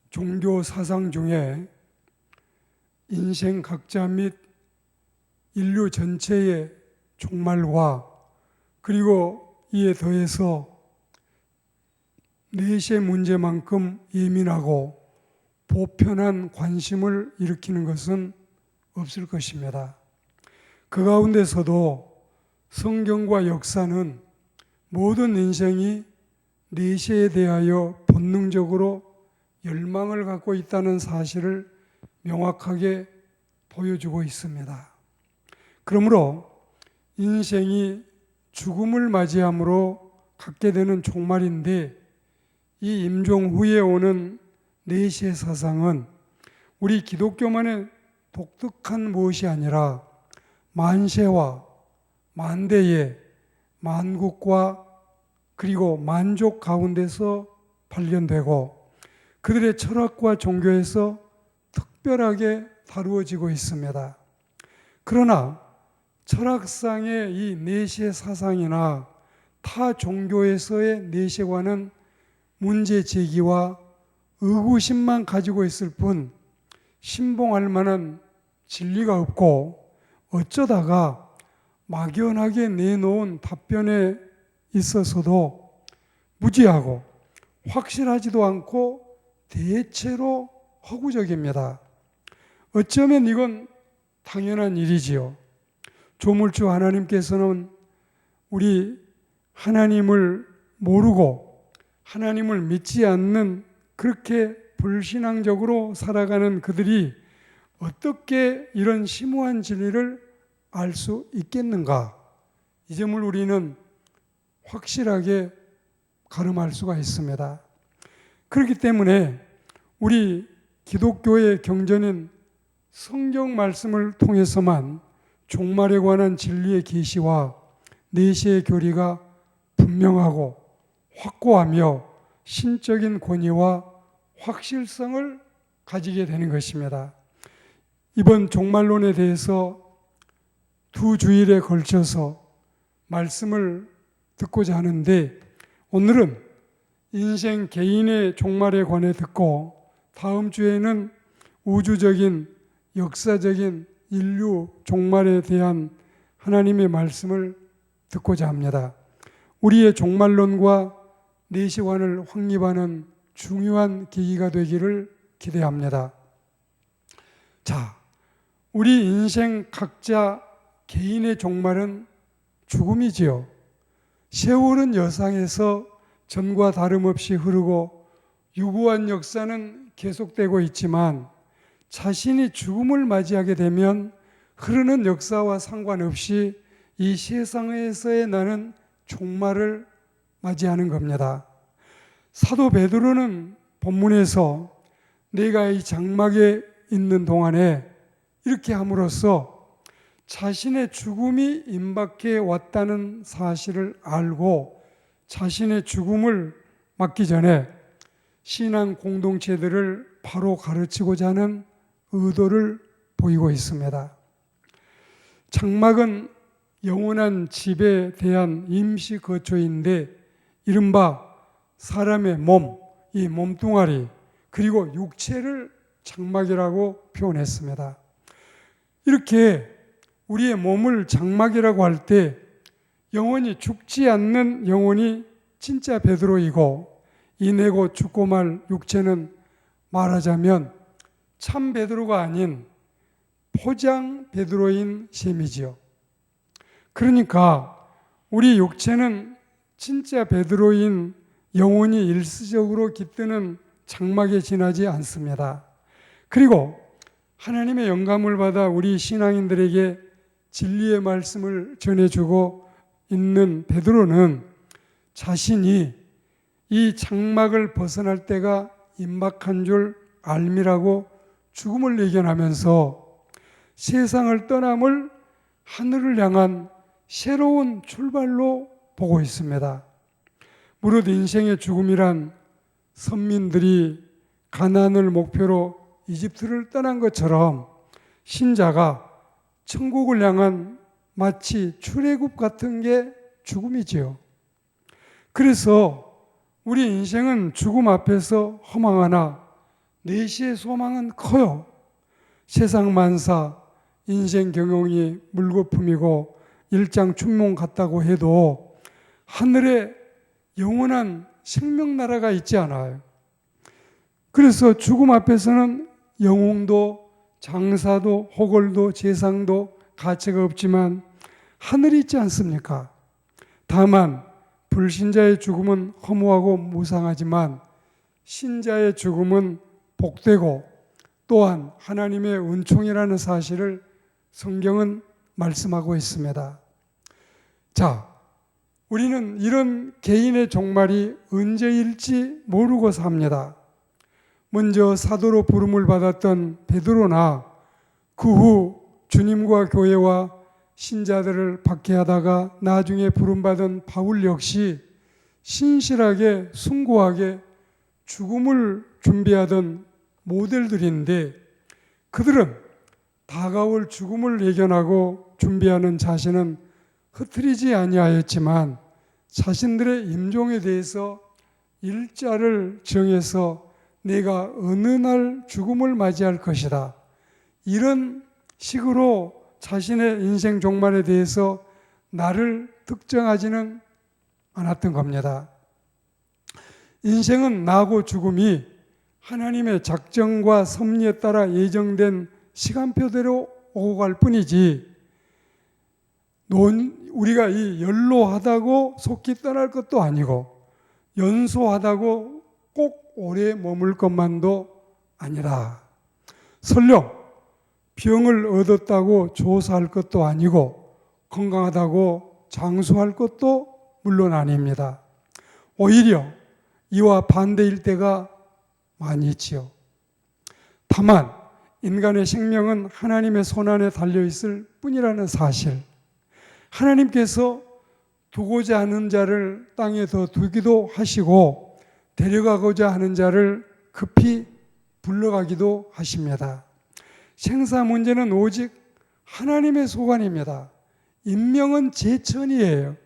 종교 사상 중에 인생 각자 및 인류 전체의 종말과 그리고 이에 더해서 내세 문제만큼 예민하고 보편한 관심을 일으키는 것은 없을 것입니다. 그 가운데서도 성경과 역사는 모든 인생이 내세에 대하여 본능적으로 열망을 갖고 있다는 사실을 명확하게 보여주고 있습니다. 그러므로 인생이 죽음을 맞이함으로 갖게 되는 종말인데, 이 임종 후에 오는 내세 사상은 우리 기독교만의 독특한 무엇이 아니라 만세와 만대의 만국과 그리고 만족 가운데서 발견되고 그들의 철학과 종교에서 특별하게 다루어지고 있습니다. 그러나 철학상의 이 내세 사상이나 타 종교에서의 내세와는 문제 제기와 의구심만 가지고 있을 뿐 신봉할 만한 진리가 없고, 어쩌다가 막연하게 내놓은 답변에 있어서도 무지하고 확실하지도 않고 대체로 허구적입니다. 어쩌면 이건 당연한 일이지요. 조물주 하나님께서는 우리 하나님을 모르고 하나님을 믿지 않는, 그렇게 불신앙적으로 살아가는 그들이 어떻게 이런 심오한 진리를 알 수 있겠는가? 이 점을 우리는 확실하게 가늠할 수가 있습니다. 그렇기 때문에 우리 기독교의 경전인 성경 말씀을 통해서만 종말에 관한 진리의 계시와 내세의 교리가 분명하고 확고하며 신적인 권위와 확실성을 가지게 되는 것입니다. 이번 종말론에 대해서 두 주일에 걸쳐서 말씀을 듣고자 하는데, 오늘은 인생 개인의 종말에 관해 듣고, 다음 주에는 우주적인 역사적인 인류 종말에 대한 하나님의 말씀을 듣고자 합니다. 우리의 종말론과 내시관을 확립하는 중요한 계기가 되기를 기대합니다. 자, 우리 인생 각자 개인의 종말은 죽음이지요. 세월은 여상에서 전과 다름없이 흐르고 유구한 역사는 계속되고 있지만, 자신이 죽음을 맞이하게 되면 흐르는 역사와 상관없이 이 세상에서의 나는 종말을 맞이하는 겁니다. 사도 베드로는 본문에서 내가 이 장막에 있는 동안에 이렇게 함으로써 자신의 죽음이 임박해 왔다는 사실을 알고 자신의 죽음을 맞기 전에 신앙 공동체들을 바로 가르치고자 하는 의도를 보이고 있습니다. 장막은 영원한 집에 대한 임시 거처인데, 이른바 사람의 몸, 이 몸뚱아리 그리고 육체를 장막이라고 표현했습니다. 이렇게 우리의 몸을 장막이라고 할 때 영원히 죽지 않는 영혼이 진짜 베드로이고, 이내고 죽고 말 육체는 말하자면 참 베드로가 아닌 포장 베드로인 셈이지요. 그러니까 우리 육체는 진짜 베드로인 영혼이 일시적으로 깃드는 장막에 지나지 않습니다. 그리고 하나님의 영감을 받아 우리 신앙인들에게 진리의 말씀을 전해주고 있는 베드로는 자신이 이 장막을 벗어날 때가 임박한 줄 알미라고 죽음을 예견하면서 세상을 떠남을 하늘을 향한 새로운 출발로 보고 있습니다. 무릇 인생의 죽음이란 선민들이 가나안을 목표로 이집트를 떠난 것처럼 신자가 천국을 향한 마치 출애굽 같은 게 죽음이지요. 그래서 우리 인생은 죽음 앞에서 허망하나 내시의 소망은 커요. 세상 만사, 인생 경영이 물거품이고 일장춘몽 같다고 해도 하늘에 영원한 생명나라가 있지 않아요. 그래서 죽음 앞에서는 영웅도 장사도 호걸도 재상도 가치가 없지만 하늘이 있지 않습니까? 다만 불신자의 죽음은 허무하고 무상하지만 신자의 죽음은 복되고 또한 하나님의 은총이라는 사실을 성경은 말씀하고 있습니다. 자, 우리는 이런 개인의 종말이 언제일지 모르고 삽니다. 먼저 사도로 부름을 받았던 베드로나 그 후 주님과 교회와 신자들을 박해하다가 나중에 부름받은 바울 역시 신실하게 숭고하게 죽음을 준비하던 모델들인데 그들은 다가올 죽음을 예견하고 준비하는 자신은 흐트리지 아니하였지만 자신들의 임종에 대해서 일자를 정해서 내가 어느 날 죽음을 맞이할 것이다. 이런 식으로 자신의 인생 종말에 대해서 나를 특정하지는 않았던 겁니다. 인생은 나고 죽음이 하나님의 작정과 섭리에 따라 예정된 시간표대로 오고 갈 뿐이지 우리가 이 연로하다고 속히 떠날 것도 아니고 연소하다고 꼭 오래 머물 것만도 아니라 설령 병을 얻었다고 조사할 것도 아니고 건강하다고 장수할 것도 물론 아닙니다. 오히려 이와 반대일 때가 많이 있지요. 다만 인간의 생명은 하나님의 손안에 달려있을 뿐이라는 사실, 하나님께서 두고자 하는 자를 땅에 더 두기도 하시고 데려가고자 하는 자를 급히 불러가기도 하십니다. 생사 문제는 오직 하나님의 소관입니다. 인명은 제천이에요.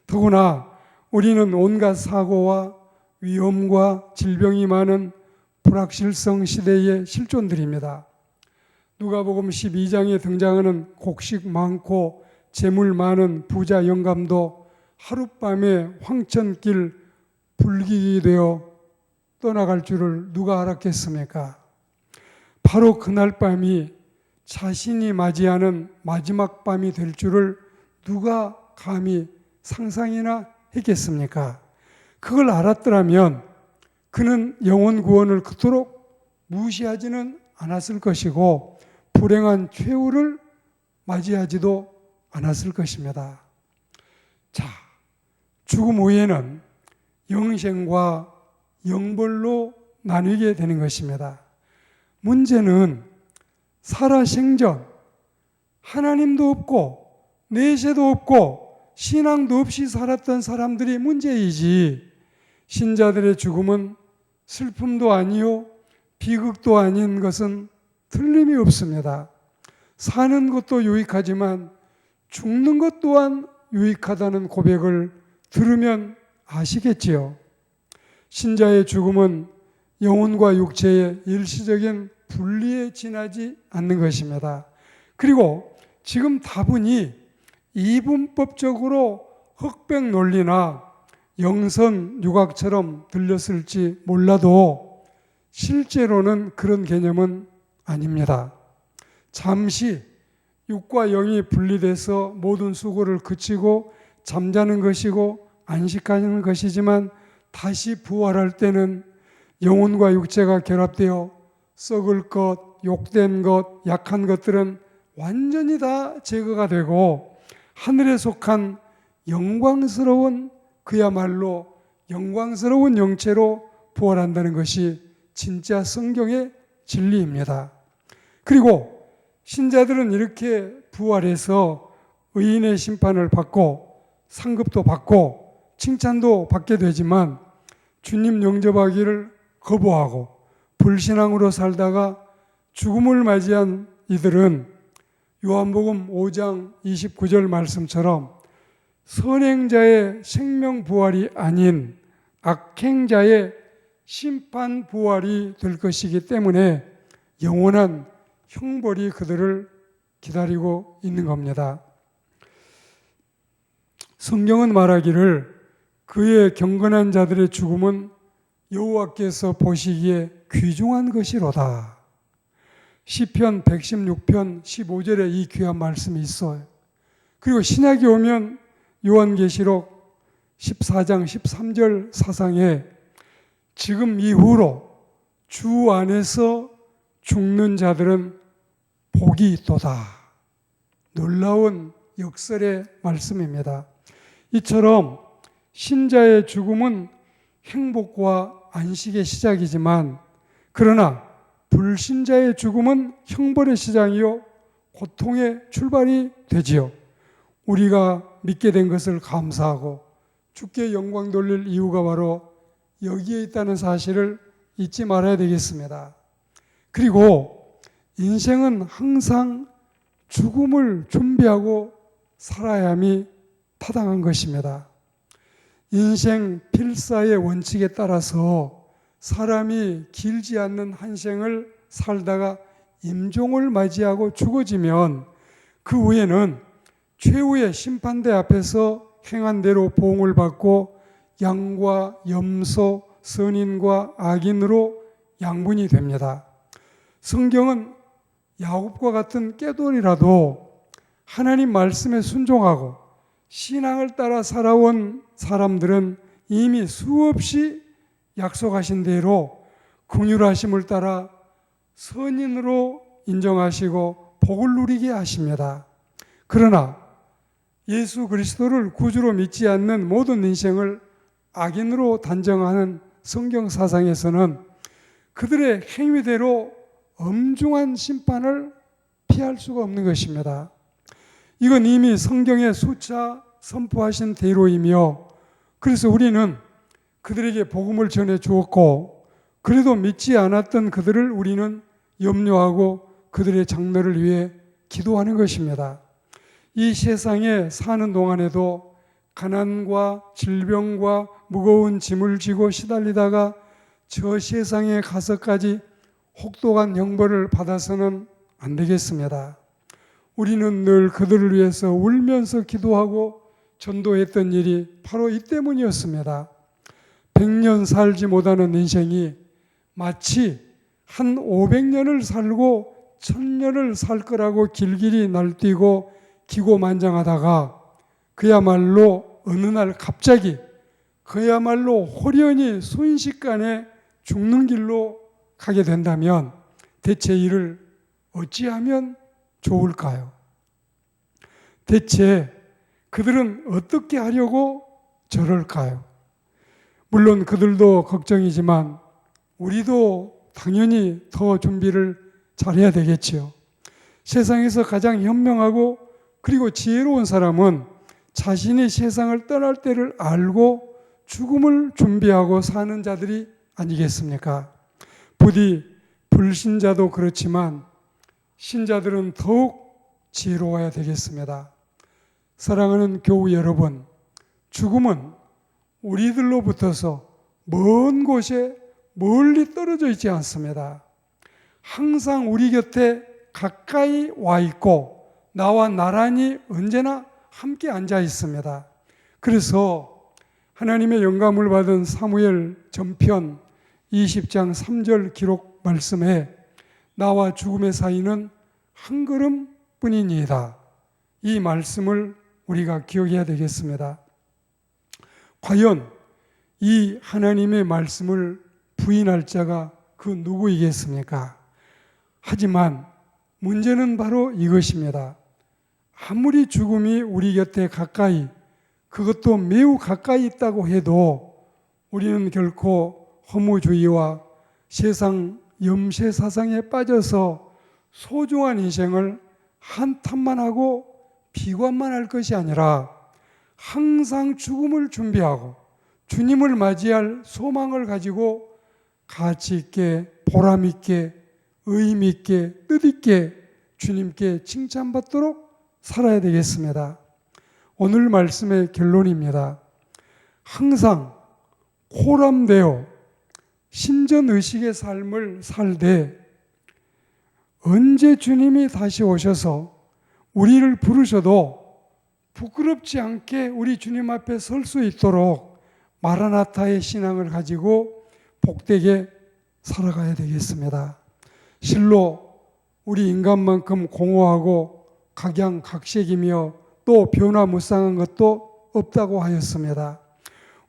더구나 우리는 온갖 사고와 위험과 질병이 많은 불확실성 시대의 실존들입니다. 누가복음 12장에 등장하는 곡식 많고 재물 많은 부자 영감도 하룻밤에 황천길 불길이 되어 떠나갈 줄을 누가 알았겠습니까? 바로 그날 밤이 자신이 맞이하는 마지막 밤이 될 줄을 누가 감히 상상이나 했겠습니까? 그걸 알았더라면 그는 영혼 구원을 그토록 무시하지는 않았을 것이고 불행한 최후를 맞이하지도 않았을 것입니다. 자, 죽음 후에는 영생과 영벌로 나뉘게 되는 것입니다. 문제는 살아생전 하나님도 없고 내세도 없고 신앙도 없이 살았던 사람들이 문제이지 신자들의 죽음은 슬픔도 아니요 비극도 아닌 것은 틀림이 없습니다. 사는 것도 유익하지만 죽는 것 또한 유익하다는 고백을 들으면 아시겠지요. 신자의 죽음은 영혼과 육체의 일시적인 분리에 지나지 않는 것입니다. 그리고 지금 다분히 이분법적으로 흑백 논리나 영선 유각처럼 들렸을지 몰라도 실제로는 그런 개념은 아닙니다. 잠시 육과 영이 분리돼서 모든 수고를 그치고 잠자는 것이고 안식하는 것이지만 다시 부활할 때는 영혼과 육체가 결합되어 썩을 것, 욕된 것, 약한 것들은 완전히 다 제거가 되고 하늘에 속한 영광스러운 그야말로 영광스러운 영체로 부활한다는 것이 진짜 성경의 진리입니다. 그리고 신자들은 이렇게 부활해서 의인의 심판을 받고 상급도 받고 칭찬도 받게 되지만 주님 영접하기를 거부하고 불신앙으로 살다가 죽음을 맞이한 이들은 요한복음 5장 29절 말씀처럼 선행자의 생명 부활이 아닌 악행자의 심판 부활이 될 것이기 때문에 영원한 형벌이 그들을 기다리고 있는 겁니다. 성경은 말하기를 그의 경건한 자들의 죽음은 여호와께서 보시기에 귀중한 것이로다. 시편 116편 15절에 이 귀한 말씀이 있어요. 그리고 신약에 오면 요한계시록 14장 13절 사상에 지금 이후로 주 안에서 죽는 자들은 복이 있도다. 놀라운 역설의 말씀입니다. 이처럼 신자의 죽음은 행복과 안식의 시작이지만 그러나 불신자의 죽음은 형벌의 시작이요 고통의 출발이 되지요. 우리가 믿게 된 것을 감사하고 주께 영광 돌릴 이유가 바로 여기에 있다는 사실을 잊지 말아야 되겠습니다. 그리고 인생은 항상 죽음을 준비하고 살아야 함이 타당한 것입니다. 인생 필사의 원칙에 따라서 사람이 길지 않는 한 생을 살다가 임종을 맞이하고 죽어지면 그 후에는 최후의 심판대 앞에서 행한 대로 보응을 받고 양과 염소, 선인과 악인으로 양분이 됩니다. 성경은 야곱과 같은 깨돌이라도 하나님 말씀에 순종하고 신앙을 따라 살아온 사람들은 이미 수없이 약속하신 대로 긍휼하심을 따라 선인으로 인정하시고 복을 누리게 하십니다. 그러나 예수 그리스도를 구주로 믿지 않는 모든 인생을 악인으로 단정하는 성경 사상에서는 그들의 행위대로 엄중한 심판을 피할 수가 없는 것입니다. 이건 이미 성경에 수차 선포하신 대로이며 그래서 우리는 그들에게 복음을 전해 주었고 그래도 믿지 않았던 그들을 우리는 염려하고 그들의 장래를 위해 기도하는 것입니다. 이 세상에 사는 동안에도 가난과 질병과 무거운 짐을 지고 시달리다가 저 세상에 가서까지 혹독한 형벌을 받아서는 안 되겠습니다. 우리는 늘 그들을 위해서 울면서 기도하고 전도했던 일이 바로 이 때문이었습니다. 100년 살지 못하는 인생이 마치 한 500년을 살고 1000년을 살 거라고 길길이 날뛰고 기고만장하다가 그야말로 어느 날 갑자기 그야말로 호련히 순식간에 죽는 길로 가게 된다면 대체 이를 어찌하면 좋을까요? 대체 그들은 어떻게 하려고 저럴까요? 물론 그들도 걱정이지만 우리도 당연히 더 준비를 잘해야 되겠지요. 세상에서 가장 현명하고 그리고 지혜로운 사람은 자신이 세상을 떠날 때를 알고 죽음을 준비하고 사는 자들이 아니겠습니까? 부디 불신자도 그렇지만 신자들은 더욱 지혜로워야 되겠습니다. 사랑하는 교우 여러분, 죽음은 우리들로부터서 먼 곳에 멀리 떨어져 있지 않습니다. 항상 우리 곁에 가까이 와 있고 나와 나란히 언제나 함께 앉아 있습니다. 그래서 하나님의 영감을 받은 사무엘 전편 20장 3절 기록 말씀에 나와 죽음의 사이는 한 걸음 뿐이니이다. 이 말씀을 우리가 기억해야 되겠습니다. 과연 이 하나님의 말씀을 부인할 자가 그 누구이겠습니까? 하지만 문제는 바로 이것입니다. 아무리 죽음이 우리 곁에 가까이, 그것도 매우 가까이 있다고 해도 우리는 결코 허무주의와 세상 염세사상에 빠져서 소중한 인생을 한탄만 하고 비관만 할 것이 아니라 항상 죽음을 준비하고 주님을 맞이할 소망을 가지고 가치 있게, 보람 있게, 의미 있게, 뜻 있게 주님께 칭찬받도록 살아야 되겠습니다. 오늘 말씀의 결론입니다. 항상 코람되어 신전의식의 삶을 살되 언제 주님이 다시 오셔서 우리를 부르셔도 부끄럽지 않게 우리 주님 앞에 설 수 있도록 마라나타의 신앙을 가지고 복되게 살아가야 되겠습니다. 실로 우리 인간만큼 공허하고 각양각색이며 또 변화무쌍한 것도 없다고 하였습니다.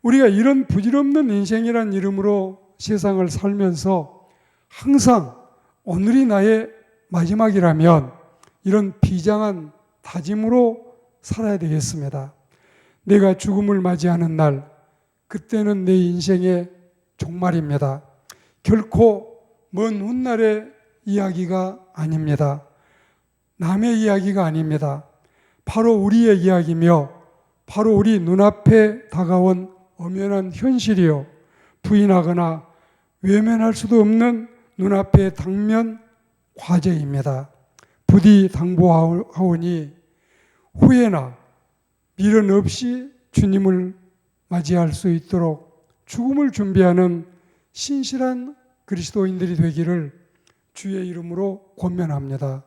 우리가 이런 부질없는 인생이란 이름으로 세상을 살면서 항상 오늘이 나의 마지막이라면 이런 비장한 다짐으로 살아야 되겠습니다. 내가 죽음을 맞이하는 날, 그때는 내 인생의 종말입니다. 결코 먼 훗날의 이야기가 아닙니다. 남의 이야기가 아닙니다. 바로 우리의 이야기며 바로 우리 눈앞에 다가온 엄연한 현실이요, 부인하거나 외면할 수도 없는 눈앞의 당면 과제입니다. 부디 당부하오니 후회나 미련 없이 주님을 맞이할 수 있도록 죽음을 준비하는 신실한 그리스도인들이 되기를 주의 이름으로 권면합니다.